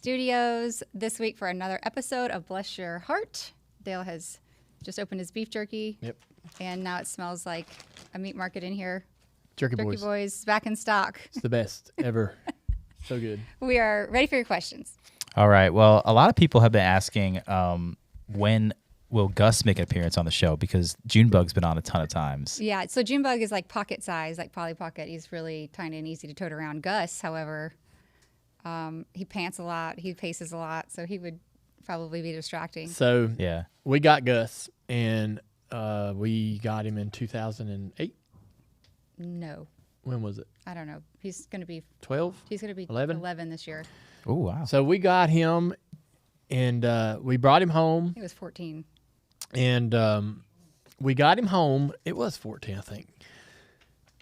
Studios this week for another episode of Bless Your Heart. Dale has just opened his beef jerky. Yep. And now it smells like a meat market in here. Jerky Jerky Boys. Boys back in stock. It's the best ever. So good. We are ready for your questions. All right. Well, a lot of people have been asking when will Gus make an appearance on the show, because Junebug's been on a ton of times. Yeah, so Junebug is like pocket size, like Polly Pocket. He's really tiny and easy to tote around. Gus, however, he pants a lot, he paces a lot, so he would probably be distracting. So Yeah. we got Gus, and we got him in 2008. No, When was it? I don't know. He's going to be 12? 11? 11 this year. Oh, wow. So we got him, and we brought him home, He was 14. and we got him home. It was 14, I think.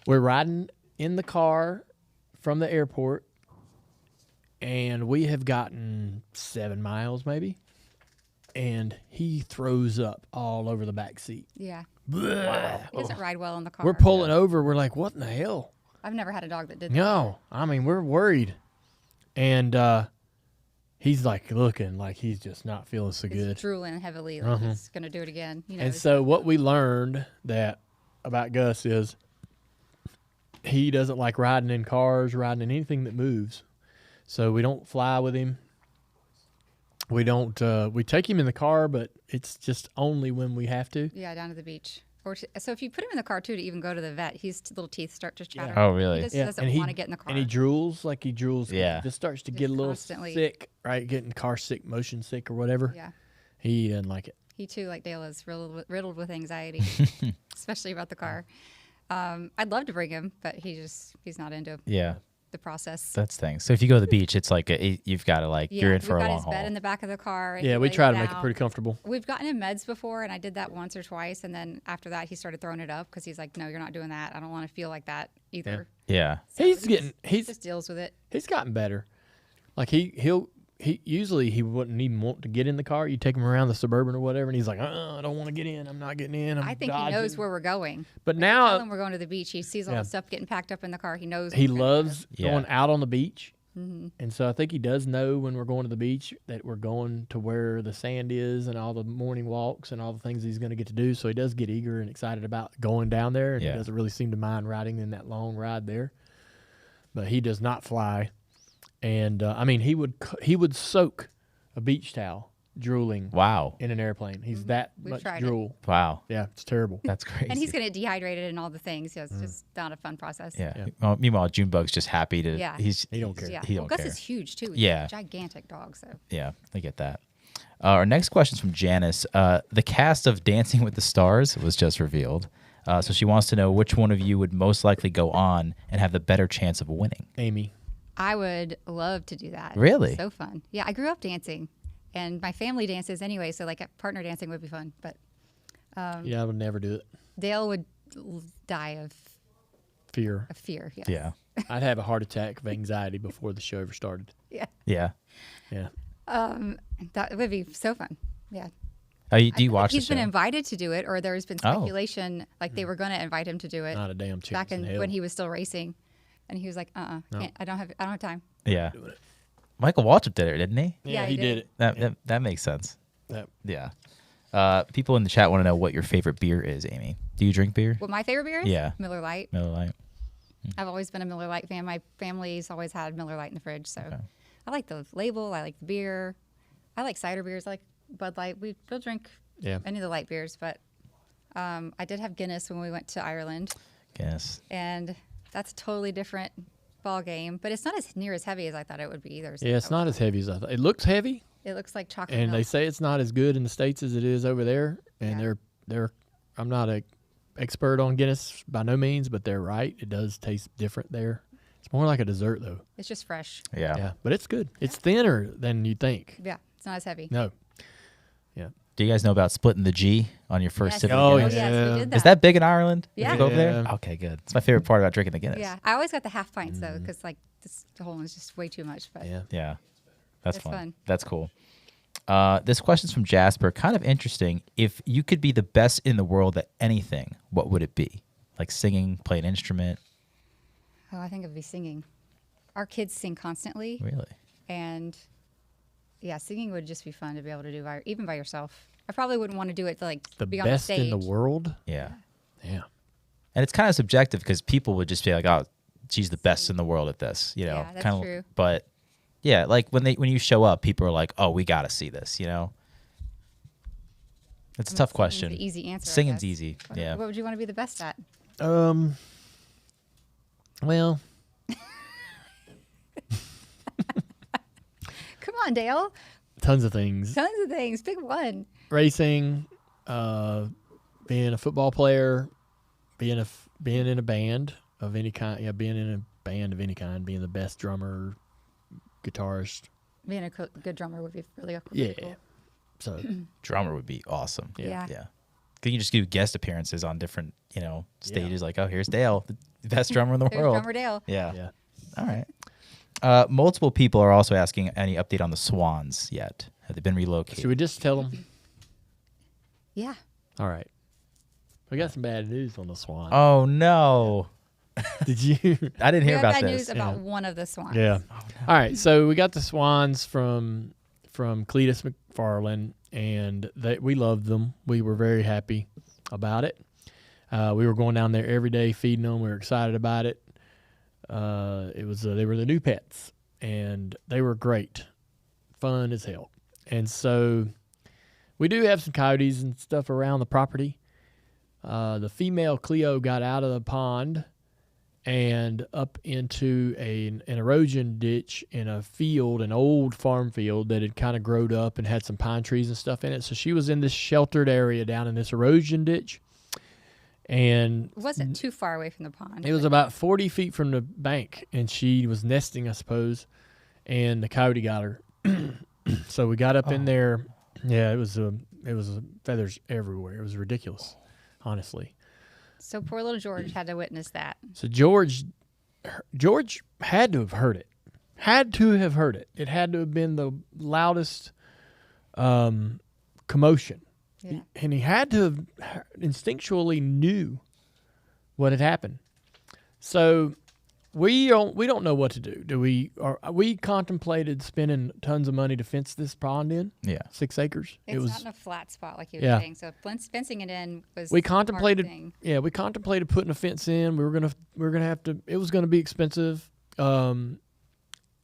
We're riding in the car from the airport, and we have gotten 7 miles maybe, and he throws up all over the back seat. Yeah. Wow. He doesn't ride well in the car. We're pulling over. We're like, what in the hell? I've never had a dog that did that. No, I mean, we're worried. And he's like looking like he's just not feeling so He's good. drooling heavily. Like he's going to do it again. You know, And so what we learned that about Gus is he doesn't like riding in cars, riding in anything that moves. So we don't fly with him. We don't. We take him in the car, but it's just only when we have to. yeah, down to the beach. So if you put him in the car, too, to even go to the vet, his little teeth start to chatter. Oh, really? He just Yeah, doesn't and want to get in the car. And he drools like he drools. Yeah. Just starts to Just get a little constantly. sick, right? Getting car sick, motion sick, or whatever. Yeah. He doesn't like it. He, too, like Dale, is riddled with anxiety, especially about the car. I'd love to bring him, but he's not into Yeah. the process. That's the thing. So if you go to the beach, it's like you've got to you're in for a we've got long his haul. bed in the back of the car. and Yeah, he we lays try to make it out. pretty comfortable. We've gotten him meds before, and I did that once or twice, and then after that, he started throwing it up because he's like, "No, you're not doing that. I don't want to feel like that either." Yeah. So He's just deals with it. He's gotten better. Like he usually he wouldn't even want to get in the car. You take him around the Suburban or whatever, and he's like, I don't want to get in. I'm not getting in. I think he knows dodging." where we're going. But Tell now him we're going to the beach. He sees all Yeah. the stuff getting packed up in the car. He knows he we're gonna go. loves Yeah. going out on the beach, Mm-hmm. and so I think he does know when we're going to the beach that we're going to where the sand is and all the morning walks and all the things he's going to get to do. So he does get eager and excited about going down there, and Yeah. he doesn't really seem to mind riding in that long ride there. But he does not fly, and I mean he would soak a beach towel drooling Wow. in an airplane. He's that We've much tried it. drool. Wow. Yeah, it's terrible. That's crazy. And he's going to dehydrate it and all the things. Yeah, it's just not a fun process. Yeah. Yeah. Well, meanwhile, Junebug's just happy to. Yeah. He don't care. Yeah. He Well, don't Gus care. is huge, too. He's Yeah. a gigantic dog, so. Yeah, I get that. Our next question is from Janice. The cast of Dancing with the Stars was just revealed. So she wants to know which one of you would most likely go on and have the better chance of winning. Amy. I would love to do that. Really? So fun. Yeah, I grew up dancing, and my family dances anyway, so like partner dancing would be fun. But Yeah, I would never do it. Dale would die of Fear. fear. Yes. Yeah. I'd have a heart attack of anxiety before the show ever started. Yeah. Yeah. Yeah. That would be so fun. Yeah. Do you watch the He's show? been invited to do it, or there's been Oh. speculation like they were going to invite him to do it Not a damn chance back in hell. when he was still racing, and he was like, No. can't, I don't have time. Yeah. Michael Waltrip did it, didn't he? Yeah, he he did did. it. That makes sense. That- Yeah. People in the chat want to know what your favorite beer is, Amy. Do you drink beer? What my favorite beer is? Yeah. Miller Lite. Miller Lite. I've always been a Miller Lite fan. My family's always had Miller Lite in the fridge, so I like the label. I like the beer. I like cider beers. I like Bud Light. We'll drink Yeah. any of the light beers, but I did have Guinness when we went to Ireland, Guinness. and that's a totally different ball game. But it's not as near as heavy as I thought it would be either. So Yeah, it's not as heavy as I thought. It looks heavy, It looks like chocolate. and they milk. say it's not as good in the States as it is over there. And Yeah. they're I'm not a expert on Guinness by no means, but they're right. It does taste different there. It's more like a dessert though. It's just fresh. Yeah. Yeah, but it's good. It's thinner than you think. Yeah, it's not as heavy. No. Yeah. Do you guys know about splitting the G on your first Yes. sip of Oh, Guinness? Yes, yeah. we did Is that big in Ireland? Yeah. Did you go over there? Yeah. Okay, good. It's my favorite part about drinking the Guinness. Yeah, I always got the half pints though, because like this whole one's just way too much. But Yeah. Yeah. That's It's fun. fun. That's cool. This question's from Jasper. Kind of interesting. If you could be the best in the world at anything, what would it be? Like singing, play an instrument? oh, I think it'd be singing. Our kids sing constantly, Really? and Yeah, singing would just be fun to be able to do even by yourself. I probably wouldn't want to do it to like The be on the best stage. in the world. Yeah. Yeah. And it's kind of subjective because people would just be like, "Oh, she's the best in the world at this," you know. Yeah, that's kind true. But yeah, like when you show up, people are like, "Oh, we got to see this," you know. It's a tough Singing's question. the easy answer. I Singing's guess. easy. Yeah. What would you want to be the best at? Well, Come on, Dale. tons of things. Tons of things. Pick one. Racing, being a football player, being in a band of any kind. Yeah, being in a band of any kind. Being the best drummer, guitarist. Being a good drummer would be really Yeah. cool. So Drummer would be awesome. Yeah. Yeah. Can you just do guest appearances on different, stages? Like, oh, here's Dale, the best drummer in the There's world. drummer Dale. Yeah. yeah. All right. Multiple people are also asking any update on the Swans yet. Have they been relocated? Should we just tell them? Yeah. All right. We got some bad news on the Swan. Oh no! Did you? I didn't We hear have about bad this. news about one of the swans. Yeah. All right. So we got the Swans from Cletus McFarland, and we loved them. We were very happy about it. We were going down there every day feeding them. We were excited about it. They were the new pets, and they were great, fun as hell. And so we do have some coyotes and stuff around the property. The female Cleo got out of the pond and up into an erosion ditch in a field, an old farm field that had kind of growed up and had some pine trees and stuff in it. So she was in this sheltered area down in this erosion ditch. And It wasn't too far away from the pond. it was about 40 feet from the bank, and she was nesting, I suppose, and the coyote got her. So we got up in there. Yeah, it was feathers everywhere. It was ridiculous, honestly. So poor little George had to witness that. So George had to have heard it. Had to have heard it. It had to have been the loudest commotion. Yeah. And he had to have instinctually knew what had happened. So we don't know what to do. We contemplated spending tons of money to fence this pond in? Yeah. 6 acres. It's not in a flat spot like you were Yeah. saying. So fencing it in was We a hard contemplated thing. we contemplated putting a fence in. We were gonna have to. It was gonna be expensive.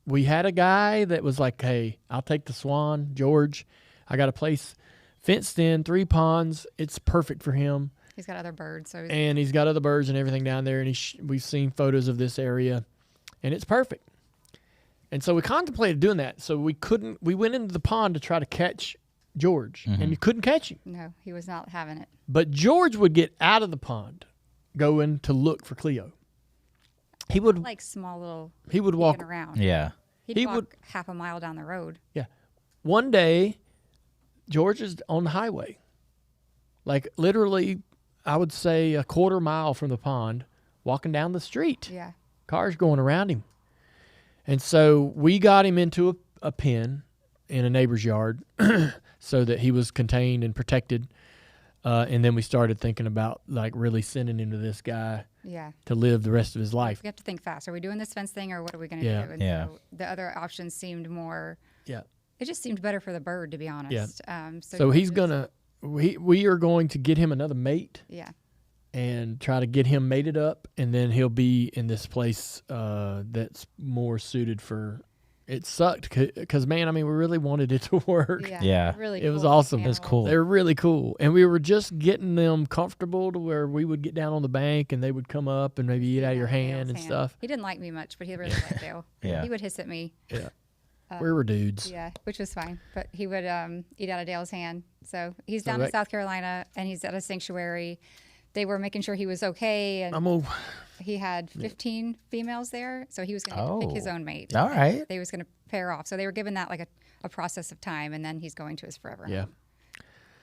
We had a guy that was like, "Hey, I'll take the Swan, George. I got a place fenced in, 3 ponds. It's perfect for him, He's got other birds, so and he's got other birds and everything down there. And we've seen photos of this area, and it's perfect. And so we contemplated doing that. So we couldn't. We went into the pond to try to catch George, and you couldn't catch him. no, he was not having it. But George would get out of the pond, going to look for Cleo. He would Like small little walk. peeking around. Yeah. He'd he walk would- half a mile down the road. Yeah. One day, George is on the highway, like literally, I would say a quarter mile from the pond, walking down the street. Yeah. Cars going around him. And so we got him into a pen in a neighbor's yard so that he was contained and protected. And then we started thinking about like really sending him to this guy Yeah. to live the rest of his life. We have to think fast. Are we doing this fence thing or what are we going to Yeah. do? And Yeah. so the other options seemed more, Yeah. it just seemed better for the bird, to be honest. So he's we are going to get him another mate Yeah. and try to get him mated up, and then he'll be in this place that's more suited for. It sucked because man, I mean, we really wanted it to work. Yeah. Yeah. Really It was cool awesome. It was animal. cool. They were really cool, and we were just getting them comfortable to where we would get down on the bank and they would come up and maybe eat out of your hand and stuff. He didn't like me much, but he really liked Dale. Yeah. He would hiss at me. Yeah, we were dudes. Yeah, which was fine. But he would eat out of Dale's hand. So he's down in that- South Carolina, and he's at a sanctuary. They were making sure he was okay, and he had 15 females there, so he was going to pick his own mate. All right. They was going to pair off. So they were given that like a process of time, and then he's going to his forever Yeah. home.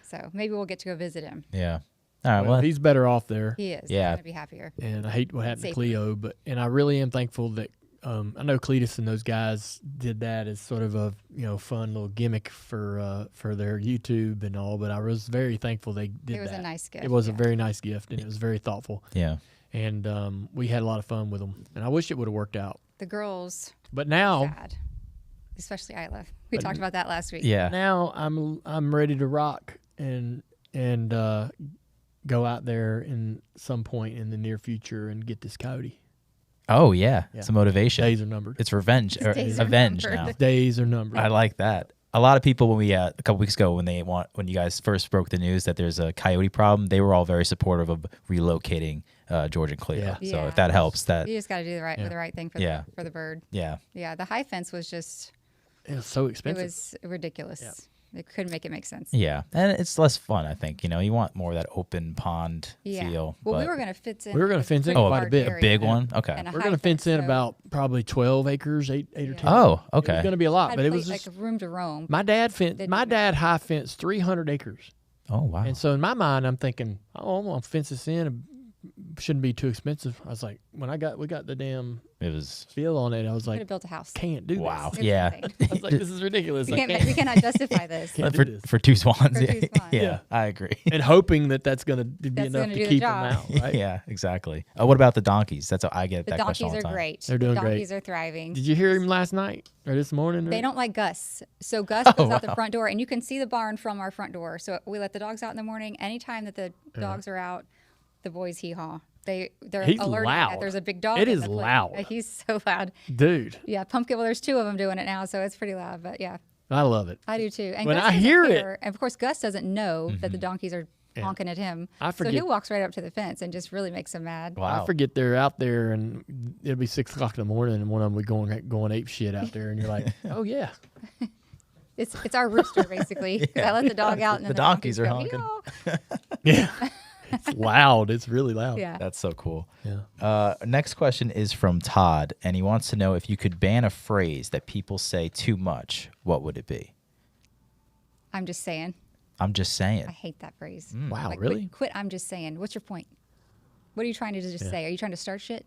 So maybe we'll get to go visit him. Yeah. All right. Well, Well, he's better off there. He is. Yeah. He's going to be happier. And I hate what happened to Safer. Cleo, and I really am thankful that I know Cletus and those guys did that as sort of a fun little gimmick for their YouTube and all. But I was very thankful they did that. It was a nice gift, It was a yeah. very nice gift, and it was very thoughtful. yeah. And we had a lot of fun with them. And I wish it would have worked out. The girls But now, sad, especially Isla. We talked about that last week. Yeah. Now I'm ready to rock and go out there in some point in the near future and get this coyote. Oh yeah. Yeah. It's a motivation. Days are numbered. It's revenge. Or days are avenge numbered. now. Days are numbered. I like that. A lot of people when we a couple weeks ago when you guys first broke the news that there's a coyote problem, they were all very supportive of relocating George and Cleo. Yeah. So if that helps, that You just got to do the right thing for the bird. yeah. Yeah, the high fence was just It was so it expensive. was ridiculous. Yeah. They couldn't make it make sense. Yeah, and it's less fun. I think you want more of that open pond Yeah. feel. Well, we but- were going to fence in. We were gonna a fence in pretty quite a large bit. a area big one. Okay. and a We're high gonna fence in so about probably 12 acres, 8 or 10. Oh, It okay. was gonna be a lot, had but it pla- was just like room to roam. my dad Didn't high fenced 300 acres. Oh wow. And so in my mind, I'm thinking, oh, I'm gonna fence this in. It shouldn't be too expensive. I was like, when we got the damn It was bill on it, I was Could like, have built a house. can't do wow. this. It's Yeah. insane. I was like, this is ridiculous. we, I can't, can't. we cannot justify this. Can't for do this. for two swans. For two swans. Yeah, Yeah. I agree. And hoping that's gonna be That's enough gonna to do the keep them job. out. Right? Yeah, exactly. What about the donkeys? That's how I get The that question all donkeys the are time. great. They're doing the great. donkeys are thriving. Did you hear him last night or this morning? They don't like Gus. So Gus goes out the front door, and you can see the barn from our front door. So we let the dogs out in the morning. Anytime that the dogs are out, the boys hee-haw. They're He's alerted loud. that there's a big dog. It in is the place. loud. He's so loud. Dude, Yeah, pumpkin. Well, there's two of them doing it now, so it's pretty loud. But yeah, I love it. I do too. And When Gus I doesn't hear it- care. And of course, Gus doesn't know that the donkeys are honking at him. I So forget- he walks right up to the fence and just really makes him mad. Wow. I forget they're out there, and it'll be 6 o'clock in the morning, and one of them will be going ape shit out there, and you're like, oh yeah, It's our rooster basically. 'Cause I let the dog out, and then The donkeys are go, honking. "Meow." yeah. It's loud. It's really loud. Yeah. That's so cool. Yeah. Next question is from Todd, and he wants to know if you could ban a phrase that people say too much, what would it be? I'm just saying. I'm just saying. I hate that phrase. Wow, Like, really? Quit. I'm just saying. What's your point? What are you trying to just say? Are you trying to start shit?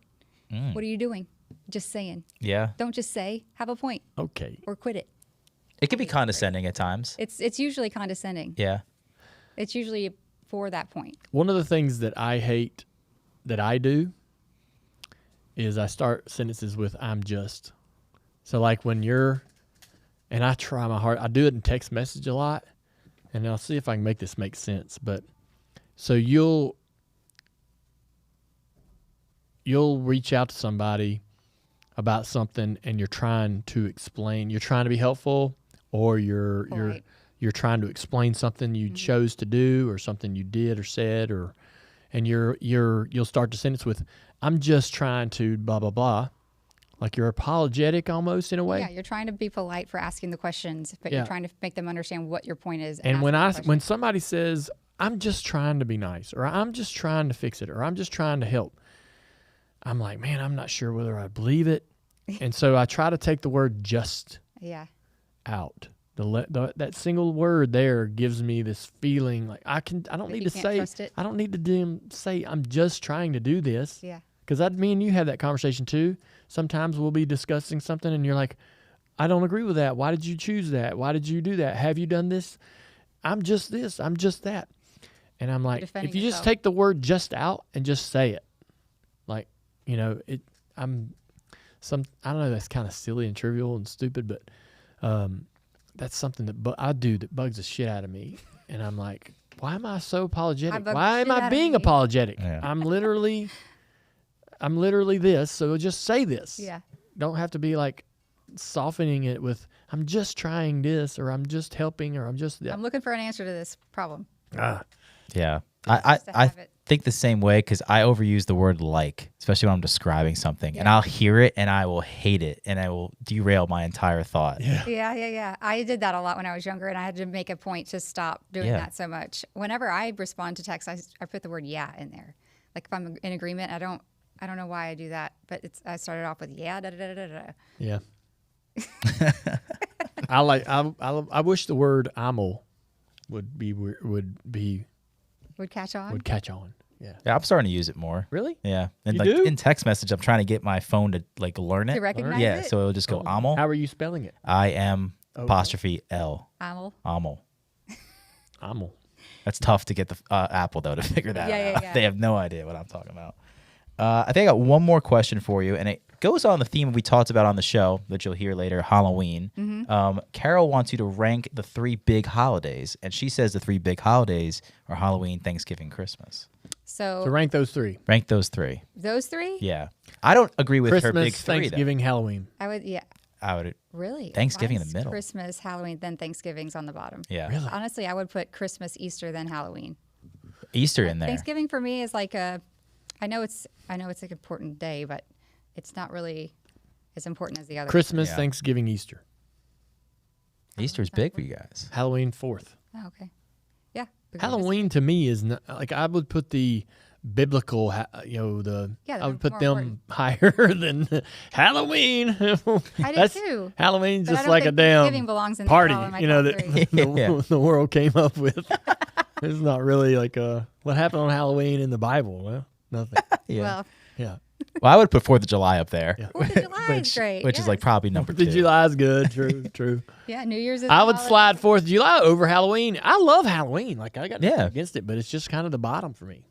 What are you doing? Just saying. Yeah. Don't just say. Have a point Okay. or quit it. It can be condescending at times. It's usually condescending. Yeah. It's usually for that point. One of the things that I hate that I do is I start sentences with "I'm just." So like when you're, and I try my hard. I do it in text message a lot, and I'll see if I can make this make sense. But so you'll reach out to somebody about something, and you're trying to explain. You're trying to be helpful, or you're Polite. you're trying to explain something you chose to do, or something you did or said, and you'll start the sentence with "I'm just trying to blah blah blah," like you're apologetic almost in a way. Yeah, you're trying to be polite for asking the questions, but Yeah. you're trying to make them understand what your point is. And asking the when question. somebody says "I'm just trying to be nice," or "I'm just trying to fix it," or "I'm just trying to help," I'm like, man, I'm not sure whether I believe it, and so I try to take the word "just" yeah, out. That single word there gives me this feeling like I don't Like need you to can't trust say it? I don't need to say I'm just trying to do this. yeah, Because me and you have that conversation too. Sometimes we'll be discussing something and you're like, I don't agree with that. Why did you choose that? Why did you do that? Have you done this? I'm just this. I'm just that. And I'm like, defending if you just yourself. take the word "just" out and just say it, like, I don't know, that's kind of silly and trivial and stupid, but that's something that I do that bugs the shit out of me. And I'm like, why am I so apologetic? bug Why the am shit I out of being me. apologetic? Yeah. I'm literally this, so just say this. yeah. Don't have to be like softening it with "I'm just trying this," or "I'm just helping," or "I'm just that." I'm looking for an answer to this problem. Yeah. I Just to I have it. think the same way because I overuse the word like, especially when I'm describing something. And I'll hear it and I will hate it and I will derail my entire thought. Yeah. I did that a lot when I was younger, and I had to make a point to stop doing Yeah. that so much. Whenever I respond to text, I put the word "yeah" in there. Like if I'm in agreement, I don't know why I do that, but I started off with "yeah." Da, da, da, da, da. Yeah. I wish the word "amel" would Would catch on. catch on. Yeah. Yeah, I'm starting to use it more. Really? Yeah. And You like do? in text message, I'm trying to get my phone to like learn it. To recognize Yeah. it? So it'll just go Amel. How are you spelling it? I am apostrophe L. Amel. Amel. Amel. That's tough to get the Apple though to figure that Yeah, out. yeah. They have no idea what I'm talking about. I think I got one more question for you, and goes on the theme we talked about on the show that you'll hear later, Halloween. Carol wants you to rank the 3 big holidays, and she says the 3 big holidays are Halloween, Thanksgiving, Christmas. So rank those 3. Rank those 3. Those 3? Yeah. I don't agree with Christmas, her big 3, Thanksgiving, Halloween. I would, yeah. I would. Really? Thanksgiving in Mine's the middle. Christmas, Halloween, then Thanksgiving's on the bottom. Yeah. Really? Honestly, I would put Christmas, Easter, then Halloween. Easter in there. Thanksgiving for me is like I know it's an important day, but it's not really as important as the other. Christmas, Yeah. Thanksgiving, Easter. Easter's big for you guys. Halloween 4th. Oh, okay. Yeah. because Halloween to me is not, like I would put the biblical, Yeah, I would they're put more them higher than Halloween. I did too. Halloween's But I just don't like a think Thanksgiving damn belongs in party, all of my you know, top that three. Yeah. the world came up with. It's not really like what happened on Halloween in the Bible. Well, nothing. Yeah. Well, Yeah. Well, I would put 4th of July up there. Yeah. 4th of July is great. Which is like yes. probably number 2. The July's good. True. Yeah, New Year's is I a would holiday. slide 4th of July over Halloween. I love Halloween. Like I got nothing Yeah. against it, but it's just kind of the bottom for me.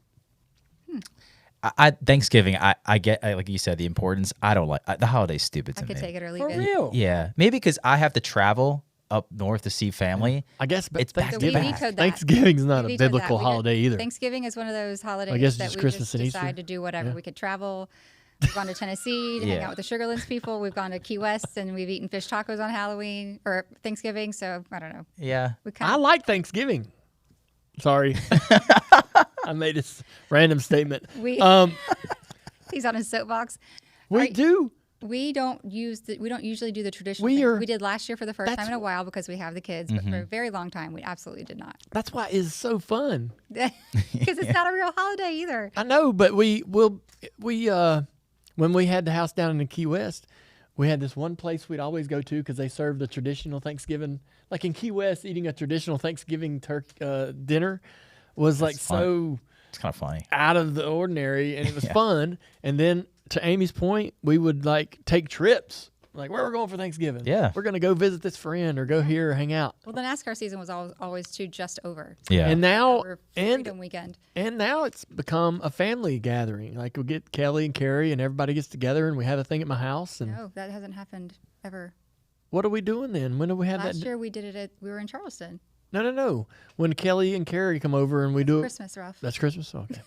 Thanksgiving, I get, like you said, the importance. I don't like the holiday's stupid to I could me. take it or leave For it. real. Yeah, maybe because I have to travel up north to see family. I guess, but It's back to Thanksgiving, back. vetoed that. Thanksgiving's not We a vetoed that. biblical We did- holiday either. Thanksgiving is one of those holidays guess that just we Christmas just and Easter. decide to do whatever. Yeah. We could travel. We've gone to Tennessee to hang Yeah. out with the Sugarlands people. We've gone to Key West and we've eaten fish tacos on Halloween or Thanksgiving. So I don't know. Yeah, We kind I of like Thanksgiving. Sorry. I made a random statement. we he's on his soapbox. We Right. do. We don't usually do the traditional. We things. are- We did last year for the first That's time in a while because we have the kids, but for a very long time we absolutely did not. That's why it's so fun. Because it's not a real holiday either. I know, but we when we had the house down in the Key West, we had this one place we'd always go to because they served a traditional Thanksgiving. Like in Key West, eating a traditional Thanksgiving dinner was like fun. so it's kind of funny. out of the ordinary, and it was Yeah. fun. And then to Amy's point, we would like take trips. Like, where we're going for Thanksgiving? Yeah. We're gonna go visit this friend or go here or hang out. Well, the NASCAR season was always too just over. Yeah, And now For and Freedom Weekend. and now it's become a family gathering. Like we get Kelly and Carrie and everybody gets together and we have a thing at my house. And No, that hasn't happened ever. what are we doing then? When do we have Last that? year we did it we were in Charleston. No. When Kelly and Carrie come over and we do it. Christmas, Ralph. That's Christmas? Okay.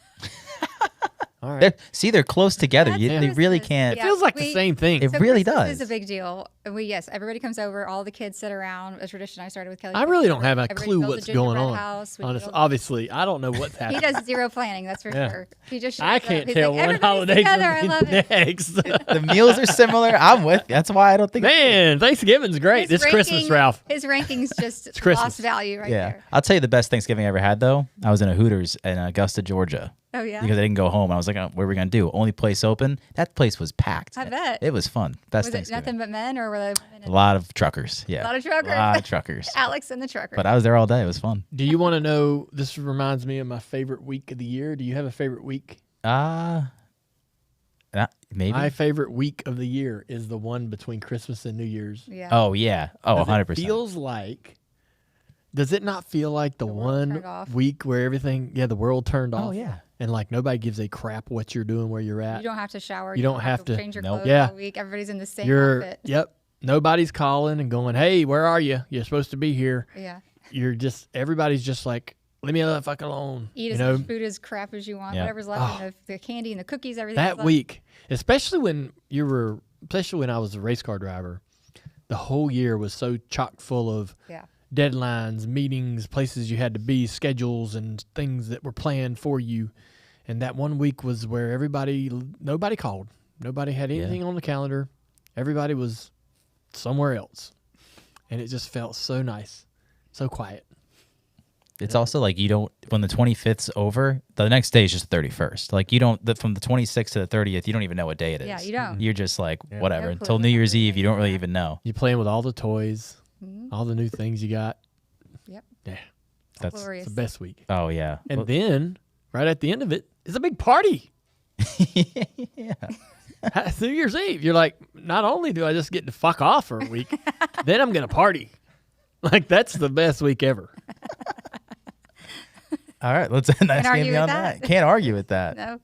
All right. they're close together. That's They really Christmas. can't. It feels like the same thing. It really Christmas does. is a big deal. And everybody comes over. All the kids sit around. A tradition I started with Kelly. I really don't have a Everybody clue builds what's a going gingerbread on. House. We Honestly, build- obviously, I don't know what's he happening. does zero planning. That's for Yeah. sure. He just I shows up. can't He's tell like, one "Everybody's holiday together. I from love the it." next. The meals are similar. I'm with. That's why I don't think. Man, Thanksgiving's great. His It's Christmas, ranking- Ralph. His rankings just Christmas. lost value right Yeah, there. I'll tell you the best Thanksgiving I ever had though. I was in a Hooters in Augusta, Georgia. Oh yeah. Because I didn't go home. I was like, what are we gonna do? Only place open. That place was packed. I bet. It was fun. Best Was it Thanksgiving. nothing but men, or were there women? A lot of truckers. Yeah. A lot of truckers. A lot of truckers. Alex and the trucker. But I was there all day. It was fun. Do you want to know? This reminds me of my favorite week of the year. Do you have a favorite week? Maybe. My favorite week of the year is the one between Christmas and New Year's. yeah. Oh yeah. Oh, 100%. Feels like. Does it not feel like the world turned one off. week where everything? Yeah, the world turned off. Oh yeah. And like nobody gives a crap what you're doing where you're at. You don't have to shower. You don't have to- change your Nope. clothes Yeah. all week. Everybody's in the same You're outfit. yep. Nobody's calling and going, "Hey, where are you? You're supposed to be here." Yeah. You're just everybody's just like, "Leave me the fuck alone." Eat you as know, much food as crap as you want. Yeah. Whatever's left in the candy and the cookies, everything. that week, especially when I was a race car driver, the whole year was so chock full of Yeah. deadlines, meetings, places you had to be, schedules, and things that were planned for you. And that one week was where nobody called. Nobody had anything on the calendar. Everybody was somewhere else. And it just felt so nice, so quiet. It's also like you don't, when the 25th's over, the next day is just the 31st. Like you don't, from the 26th to the 30th, you don't even know what day it is. Yeah, you don't. You're just like, Yeah. whatever. No Until clue. New Year's Eve, you don't really even know. You playing with all the toys, Mhm. all the new things you got. Yep. Yeah, That's, Glorious. it's the best week. oh yeah. And then, right at the end of it, is a big party. Yeah. New Year's Eve. You're like, not only do I just get to fuck off for a week, then I'm going to party. Like, that's the best week ever. All right, let's end argue Thanksgiving with on that. that. Can't argue with that. No.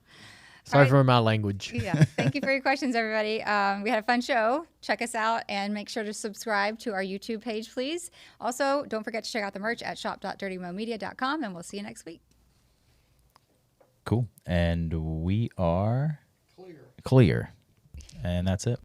Sorry right. for my language. Yeah. Thank you for your questions, everybody. We had a fun show. Check us out and make sure to subscribe to our YouTube page, please. Also, don't forget to check out the merch at shop.dirtymomedia.com, and we'll see you next week. Cool. And we are clear. And that's it.